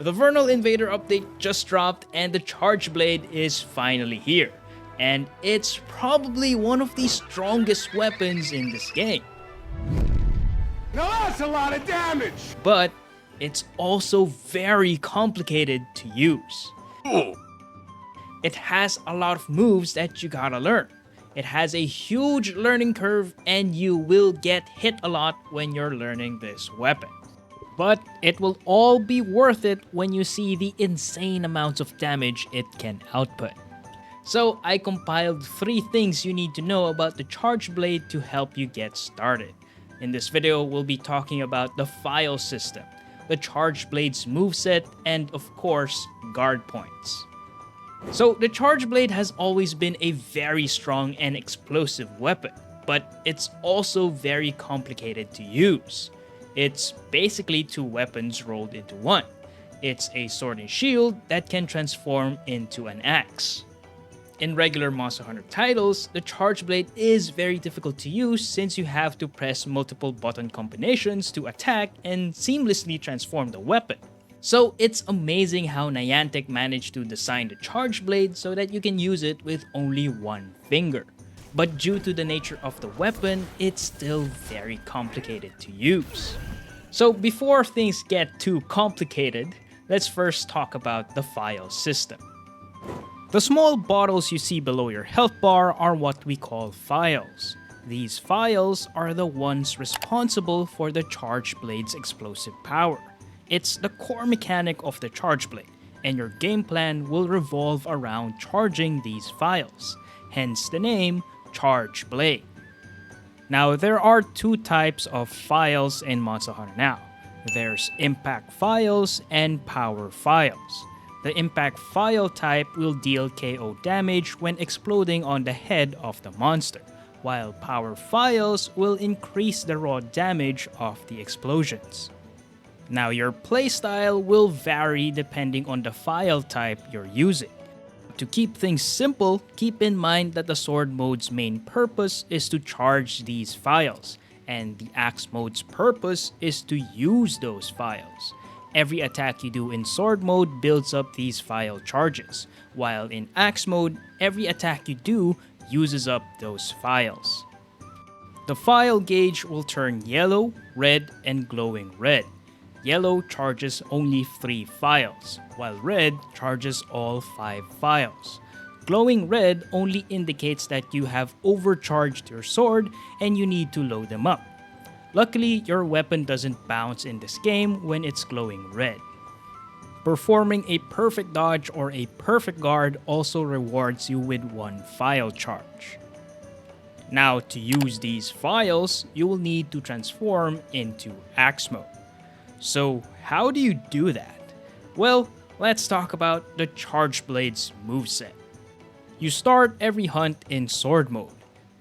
The Vernal Invader update just dropped and the Charge Blade is finally here. And it's probably one of the strongest weapons in this game. Now that's a lot of damage! But it's also very complicated to use. It has a lot of moves that you gotta learn. It has a huge learning curve and you will get hit a lot when you're learning this weapon. But it will all be worth it when you see the insane amounts of damage it can output. So I compiled 3 things you need to know about the Charge Blade to help you get started. In this video, we'll be talking about the Phial System, the Charge Blade's moveset, and of course, guard points. So the Charge Blade has always been a very strong and explosive weapon, but it's also very complicated to use. It's basically 2 weapons rolled into one. It's a sword and shield that can transform into an axe. In regular Monster Hunter titles, the Charge Blade is very difficult to use since you have to press multiple button combinations to attack and seamlessly transform the weapon. So it's amazing how Niantic managed to design the Charge Blade so that you can use it with only 1 finger. But due to the nature of the weapon, it's still very complicated to use. So before things get too complicated, let's first talk about the Phial System. The small bottles you see below your health bar are what we call phials. These phials are the ones responsible for the Charge Blade's explosive power. It's the core mechanic of the Charge Blade, and your game plan will revolve around charging these phials, hence the name Charge Blade. Now there are 2 types of phials in Monster Hunter now. There's Impact Phials and Power Phials. The Impact Phial type will deal KO damage when exploding on the head of the monster, while Power Phials will increase the raw damage of the explosions. Now your playstyle will vary depending on the phial type you're using. To keep things simple, keep in mind that the Sword mode's main purpose is to charge these phials, and the Axe mode's purpose is to use those phials. Every attack you do in Sword mode builds up these phial charges, while in Axe mode, every attack you do uses up those phials. The phial gauge will turn yellow, red, and glowing red. Yellow charges only 3 phials, while red charges all 5 phials. Glowing red only indicates that you have overcharged your sword and you need to load them up. Luckily, your weapon doesn't bounce in this game when it's glowing red. Performing a perfect dodge or a perfect guard also rewards you with 1 phial charge. Now, to use these phials, you will need to transform into Axe mode. So how do you do that? Well, let's talk about the Charge Blade's moveset. You start every hunt in Sword mode.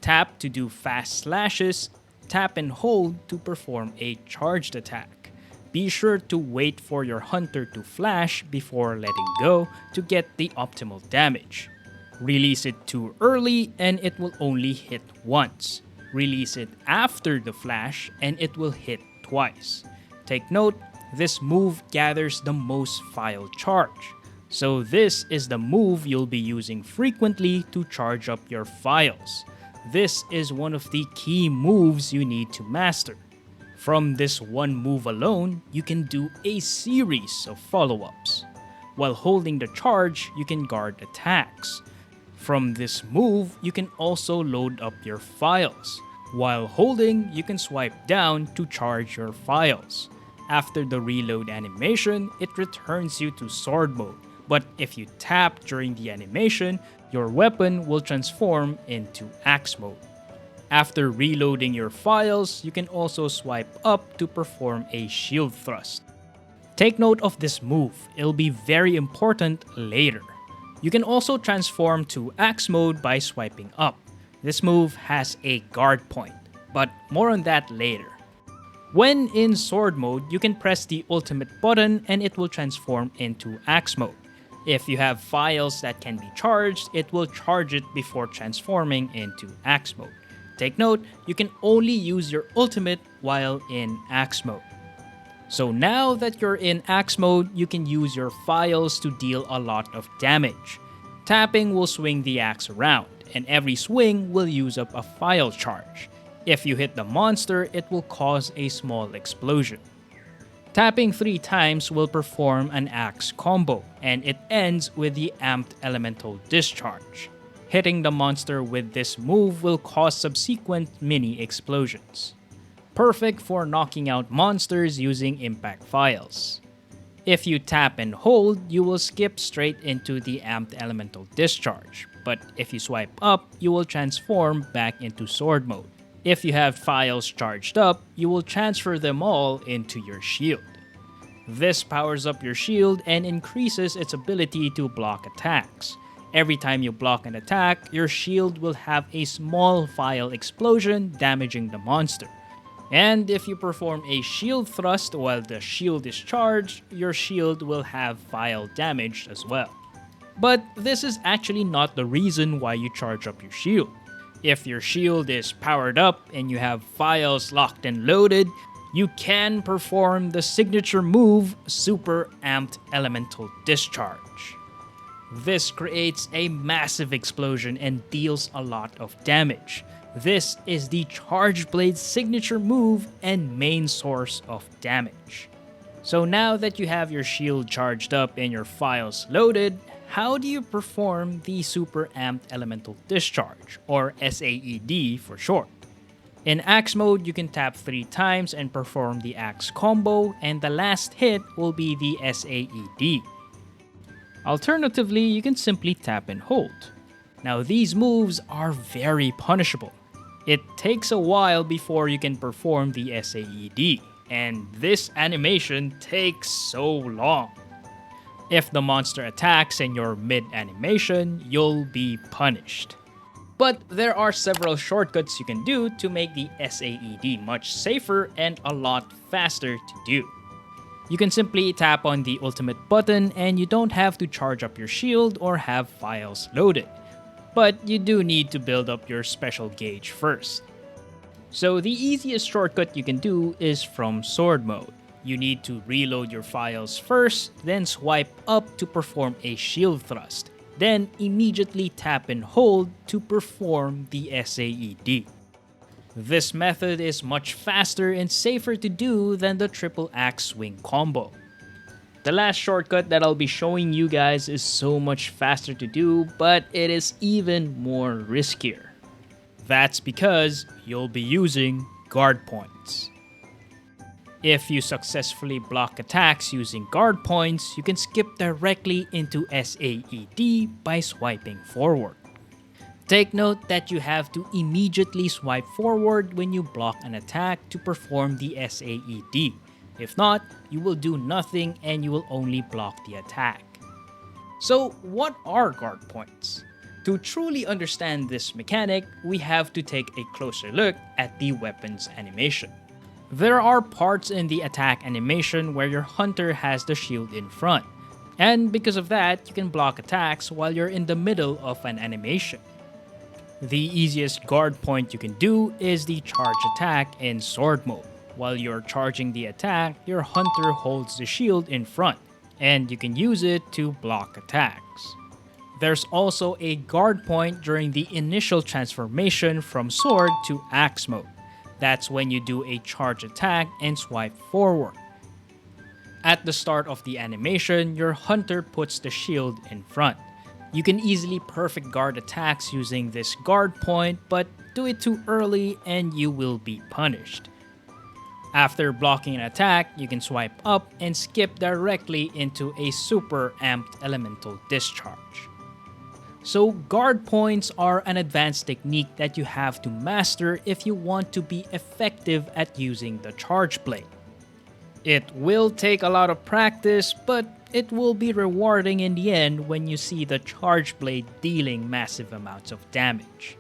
Tap to do fast slashes, tap and hold to perform a charged attack. Be sure to wait for your hunter to flash before letting go to get the optimal damage. Release it too early and it will only hit once. Release it after the flash and it will hit twice. Take note, this move gathers the most phial charge. So this is the move you'll be using frequently to charge up your phials. This is one of the key moves you need to master. From this one move alone, you can do a series of follow-ups. While holding the charge, you can guard attacks. From this move, you can also load up your phials. While holding, you can swipe down to charge your phials. After the reload animation, it returns you to Sword mode. But if you tap during the animation, your weapon will transform into Axe mode. After reloading your phials, you can also swipe up to perform a shield thrust. Take note of this move, it'll be very important later. You can also transform to Axe mode by swiping up. This move has a guard point, but more on that later. When in Sword mode, you can press the ultimate button and it will transform into Axe mode. If you have phials that can be charged, it will charge it before transforming into Axe mode. Take note, you can only use your ultimate while in Axe mode. So now that you're in axe mode, you can use your phials to deal a lot of damage. Tapping will swing the axe around, and every swing will use up a phial charge. If you hit the monster, it will cause a small explosion. Tapping 3 times will perform an axe combo, and it ends with the amped elemental discharge. Hitting the monster with this move will cause subsequent mini explosions. Perfect for knocking out monsters using impact phials. If you tap and hold, you will skip straight into the amped elemental discharge, but if you swipe up, you will transform back into sword mode. If you have phials charged up, you will transfer them all into your shield. This powers up your shield and increases its ability to block attacks. Every time you block an attack, your shield will have a small phial explosion damaging the monster. And if you perform a shield thrust while the shield is charged, your shield will have phial damage as well. But this is actually not the reason why you charge up your shield. If your shield is powered up and you have phials locked and loaded, you can perform the signature move, Super Amped Elemental Discharge. This creates a massive explosion and deals a lot of damage. This is the Charge Blade's signature move and main source of damage. So now that you have your shield charged up and your phials loaded, how do you perform the Super Amped Elemental Discharge, or SAED for short? In axe mode, you can tap 3 times and perform the axe combo, and the last hit will be the SAED. Alternatively, you can simply tap and hold. Now these moves are very punishable. It takes a while before you can perform the SAED, and this animation takes so long. If the monster attacks and you're mid-animation, you'll be punished. But there are several shortcuts you can do to make the SAED much safer and a lot faster to do. You can simply tap on the ultimate button and you don't have to charge up your shield or have phials loaded. But you do need to build up your special gauge first. So the easiest shortcut you can do is from sword mode. You need to reload your phials first, then swipe up to perform a shield thrust, then immediately tap and hold to perform the SAED. This method is much faster and safer to do than the triple axe swing combo. The last shortcut that I'll be showing you guys is so much faster to do, but it is even more riskier. That's because you'll be using guard points. If you successfully block attacks using guard points, you can skip directly into SAED by swiping forward. Take note that you have to immediately swipe forward when you block an attack to perform the SAED. If not, you will do nothing and you will only block the attack. So what are guard points? To truly understand this mechanic, we have to take a closer look at the weapons animation. There are parts in the attack animation where your hunter has the shield in front, and because of that, you can block attacks while you're in the middle of an animation. The easiest guard point you can do is the charge attack in sword mode. While you're charging the attack, your hunter holds the shield in front, and you can use it to block attacks. There's also a guard point during the initial transformation from sword to axe mode. That's when you do a charge attack and swipe forward. At the start of the animation, your hunter puts the shield in front. You can easily perfect guard attacks using this guard point, but do it too early and you will be punished. After blocking an attack, you can swipe up and skip directly into a super amped elemental discharge. So guard points are an advanced technique that you have to master if you want to be effective at using the charge blade. It will take a lot of practice, but it will be rewarding in the end when you see the charge blade dealing massive amounts of damage.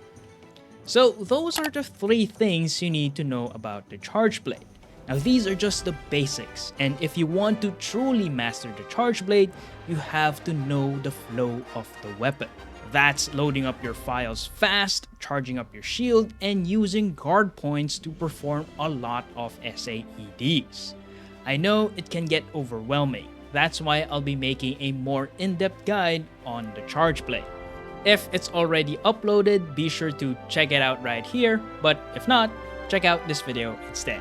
So those are the 3 things you need to know about the charge blade. Now these are just the basics, and if you want to truly master the charge blade, you have to know the flow of the weapon. That's loading up your phials fast, charging up your shield, and using guard points to perform a lot of SAEDs. I know it can get overwhelming. That's why I'll be making a more in-depth guide on the charge plate. If it's already uploaded, be sure to check it out right here, but if not, check out this video instead.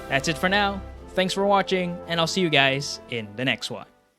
That's it for now. Thanks for watching, and I'll see you guys in the next one.